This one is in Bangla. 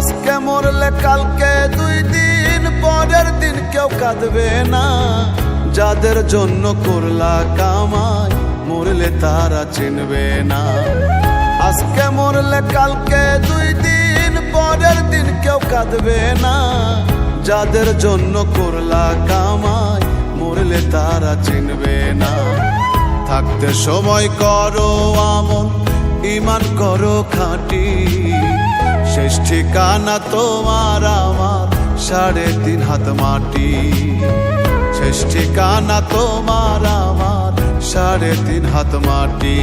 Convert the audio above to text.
আজকে মরলে কালকে 2 দিন পরের দিন কেউ কাঁদবে না। যাদের জন্য করলা কামাই মরলে তারা চিনবে না। আজকে মরলে কালকে 2 দিন পরের দিন কেউ কাঁদবে না। যাদের জন্য করলা কামাই মরলে তারা চিনবে না। থাকতে সময় করো আমল, ঈমান করো খাঁটি। শেষ ঠিকানা তোমার আমার 3.5 হাত মাটি। শেষ ঠিকানা তোমার আমার 3.5 হাত মাটি।